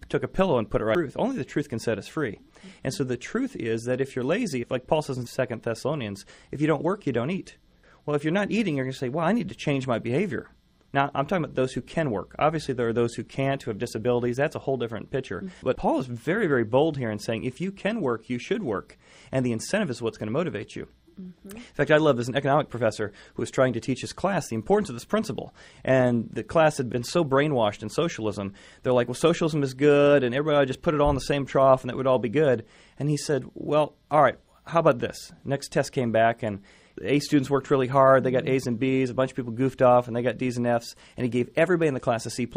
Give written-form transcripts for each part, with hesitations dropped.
took a pillow and put it right. Truth. Only the truth can set us free. And so the truth is that if you're lazy, like Paul says in 2 Thessalonians, if you don't work, you don't eat. Well, if you're not eating, you're going to say, well, I need to change my behavior. Now, I'm talking about those who can work. Obviously, there are those who can't, who have disabilities. That's a whole different picture. But Paul is very, very bold here in saying, if you can work, you should work. And the incentive is what's going to motivate you. In fact, I love there's an economic professor who was trying to teach his class the importance of this principle. And the class had been so brainwashed in socialism. They're like, well, socialism is good, and everybody would just put it all in the same trough, and that would all be good. And he said, well, all right, how about this? Next test came back, and the A students worked really hard. They got A's and B's. A bunch of people goofed off, and they got D's and F's. And he gave everybody in the class a C+.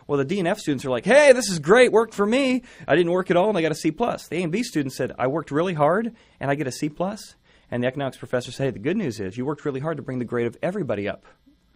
Well, the D and F students are like, hey, this is great, worked for me. I didn't work at all, and I got a C+. The A and B students said, I worked really hard, and I get a C+. And the economics professor said, hey, the good news is you worked really hard to bring the grade of everybody up.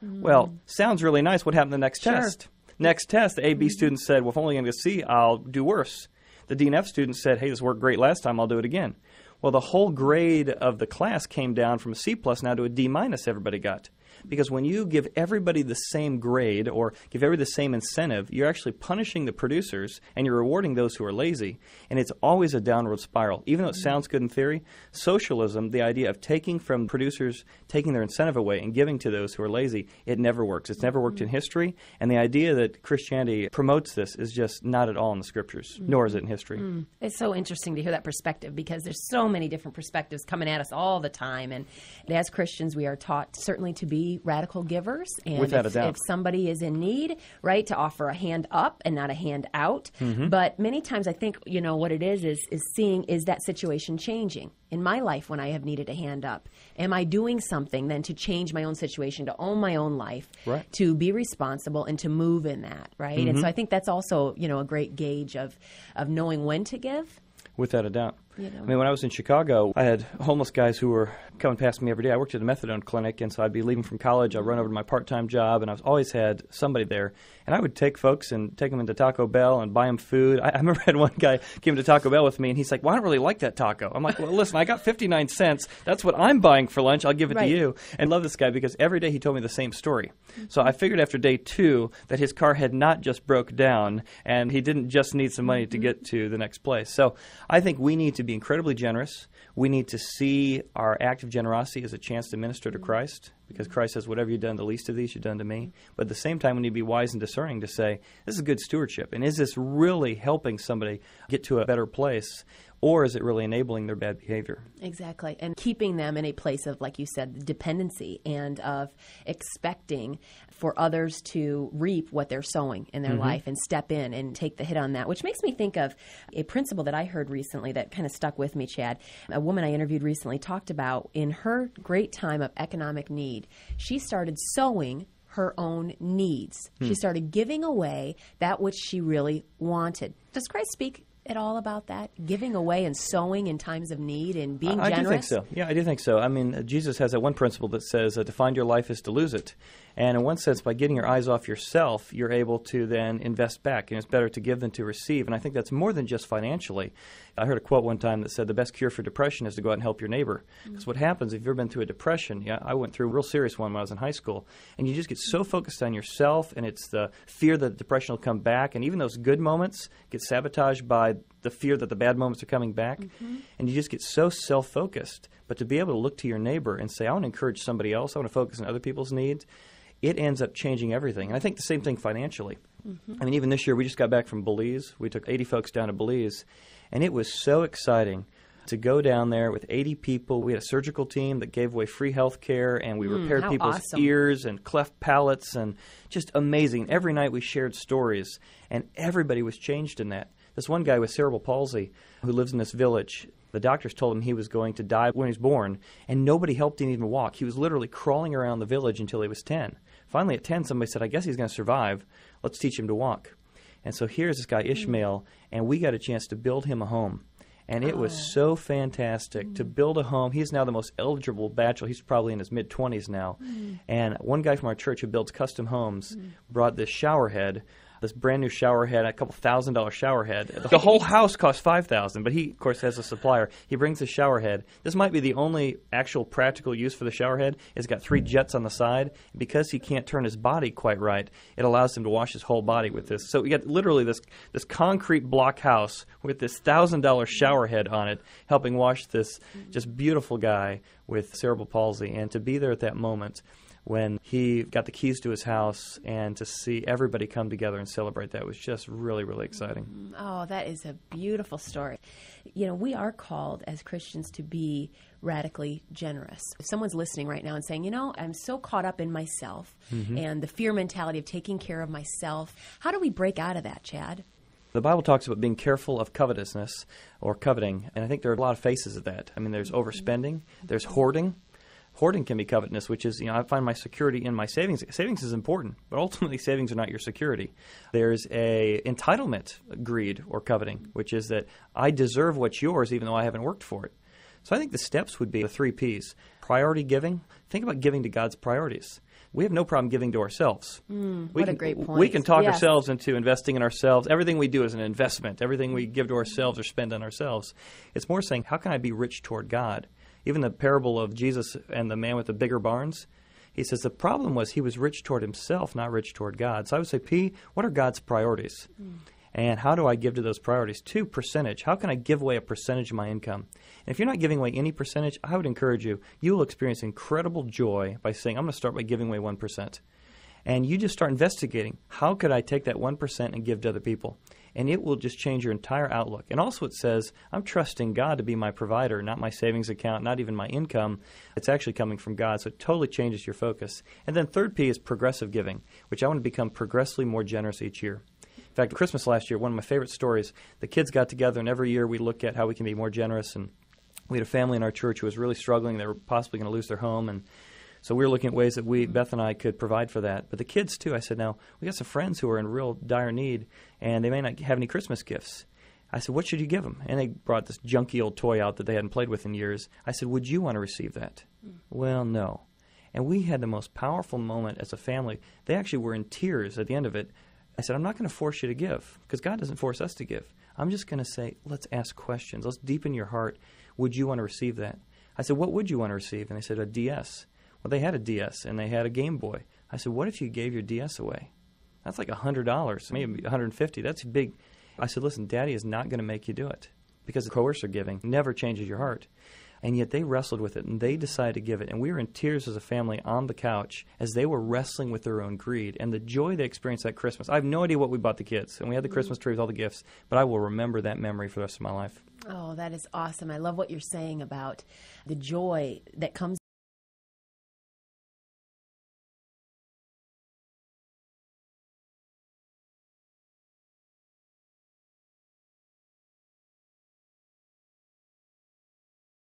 Well, sounds really nice. What happened the next test? Next test, the A, B students said, well, if I'm only going to get a C, I'll do worse. The D and F students said, hey, this worked great last time, I'll do it again. Well, the whole grade of the class came down from a C+ now to a D- everybody got. Because when you give everybody the same grade or give everybody the same incentive, you're actually punishing the producers and you're rewarding those who are lazy. And it's always a downward spiral. Even though it sounds good in theory, socialism, the idea of taking from producers, taking their incentive away and giving to those who are lazy, it never works. It's never worked in history. And the idea that Christianity promotes this is just not at all in the Scriptures, nor is it in history. It's so interesting to hear that perspective because there's so many different perspectives coming at us all the time. And as Christians, we are taught certainly to be radical givers. And without a doubt. If somebody is in need, right, to offer a hand up and not a hand out. But many times I think, you know, what it is seeing, is that situation changing in my life when I have needed a hand up? Am I doing something then to change my own situation, to own my own life, to be responsible and to move in that, right? And so I think that's also, you know, a great gauge of knowing when to give. Without a doubt. You know. I mean, when I was in Chicago, I had homeless guys who were coming past me every day. I worked at a methadone clinic, and so I'd be leaving from college. I'd run over to my part-time job, and I've always had somebody there. And I would take folks and take them into Taco Bell and buy them food. I remember I had one guy came to Taco Bell with me, and he's like, well, I don't really like that taco. I'm like, well, listen, I got 59 cents. That's what I'm buying for lunch. I'll give it to you. And I love this guy because every day he told me the same story. So I figured after day 2 that his car had not just broke down, and he didn't just need some money to get to the next place. So I think we need to be incredibly generous. We need to see our act of generosity as a chance to minister to Christ, because Christ says, whatever you've done to the least of these, you've done to me. But at the same time, we need to be wise and discerning to say, this is good stewardship. And is this really helping somebody get to a better place? Or is it really enabling their bad behavior? Exactly. And keeping them in a place of, like you said, dependency and of expecting for others to reap what they're sowing in their life and step in and take the hit on that, which makes me think of a principle that I heard recently that kind of stuck with me, Chad. A woman I interviewed recently talked about in her great time of economic need, she started sowing her own needs. She started giving away that which she really wanted. Does Christ speak at all about that? Giving away and sowing in times of need and being generous? I do think so. Yeah, I do think so. I mean, Jesus has that one principle that says to find your life is to lose it. And in one sense, by getting your eyes off yourself, you're able to then invest back. And it's better to give than to receive. And I think that's more than just financially. I heard a quote one time that said the best cure for depression is to go out and help your neighbor. Because what happens if you've ever been through a depression, I went through a real serious one when I was in high school, and you just get so focused on yourself, and it's the fear that the depression will come back. And even those good moments get sabotaged by the fear that the bad moments are coming back. And you just get so self-focused. But to be able to look to your neighbor and say, I want to encourage somebody else, I want to focus on other people's needs, it ends up changing everything. And I think the same thing financially. I mean, even this year, we just got back from Belize. We took 80 folks down to Belize, and it was so exciting to go down there with 80 people. We had a surgical team that gave away free health care, and we repaired people's ears and cleft palates, and just amazing. Every night we shared stories, and everybody was changed in that. This one guy with cerebral palsy who lives in this village, the doctors told him he was going to die when he was born, and nobody helped him even walk. He was literally crawling around the village until he was 10. Finally, at 10, somebody said, I guess he's going to survive. Let's teach him to walk. And so here's this guy, Ishmael, and we got a chance to build him a home. And it was so fantastic to build a home. He's now the most eligible bachelor. He's probably in his mid-20s now. And one guy from our church who builds custom homes brought this shower head this brand new shower head, a couple $1,000 shower head. The whole house costs $5,000, but he, of course, has a supplier. He brings the shower head. This might be the only actual practical use for the shower head. It's got 3 jets on the side. Because he can't turn his body quite right, it allows him to wash his whole body with this. So we got literally this concrete block house with this $1,000 shower head on it, helping wash this just beautiful guy with cerebral palsy. And to be there at that moment when he got the keys to his house and to see everybody come together and celebrate that was just really, really exciting. Oh, that is a beautiful story. You know, we are called as Christians to be radically generous. If someone's listening right now and saying, you know, I'm so caught up in myself and the fear mentality of taking care of myself, how do we break out of that, Chad? The Bible talks about being careful of covetousness or coveting, and I think there are a lot of faces of that. I mean, there's overspending, there's hoarding. Hoarding can be covetousness, which is, I find my security in my savings. Savings is important, but ultimately savings are not your security. There's a entitlement greed or coveting, which is that I deserve what's yours even though I haven't worked for it. So I think the steps would be the 3 Ps. Priority giving. Think about giving to God's priorities. We have no problem giving to ourselves. What a great point. We can talk ourselves into investing in ourselves. Everything we do is an investment. Everything we give to ourselves or spend on ourselves. It's more saying, how can I be rich toward God? Even the parable of Jesus and the man with the bigger barns, he says the problem was he was rich toward himself, not rich toward God. So I would say, P, what are God's priorities? And how do I give to those priorities? 2, percentage. How can I give away a percentage of my income? And if you're not giving away any percentage, I would encourage you, you will experience incredible joy by saying, I'm going to start by giving away 1%. And you just start investigating, how could I take that 1% and give to other people? And it will just change your entire outlook. And also it says, I'm trusting God to be my provider, not my savings account, not even my income. It's actually coming from God, so it totally changes your focus. And then 3rd P is progressive giving, which I want to become progressively more generous each year. In fact, Christmas last year, one of my favorite stories, the kids got together, and every year we look at how we can be more generous. And we had a family in our church who was really struggling. They were possibly going to lose their home, and so we were looking at ways that Beth and I could provide for that. But the kids, too, I said, now, we got some friends who are in real dire need, and they may not have any Christmas gifts. I said, what should you give them? And they brought this junky old toy out that they hadn't played with in years. I said, would you want to receive that? Well, no. And we had the most powerful moment as a family. They actually were in tears at the end of it. I said, I'm not going to force you to give, because God doesn't force us to give. I'm just going to say, let's ask questions. Let's deepen your heart. Would you want to receive that? I said, what would you want to receive? And they said, a DS. Well, they had a DS, and they had a Game Boy. I said, what if you gave your DS away? That's like $100, maybe $150. That's big. I said, listen, Daddy is not going to make you do it, because the coercive giving never changes your heart. And yet they wrestled with it, and they decided to give it. And we were in tears as a family on the couch as they were wrestling with their own greed. And the joy they experienced that Christmas, I have no idea what we bought the kids. And we had the Christmas tree with all the gifts, but I will remember that memory for the rest of my life. Oh, that is awesome. I love what you're saying about the joy that comes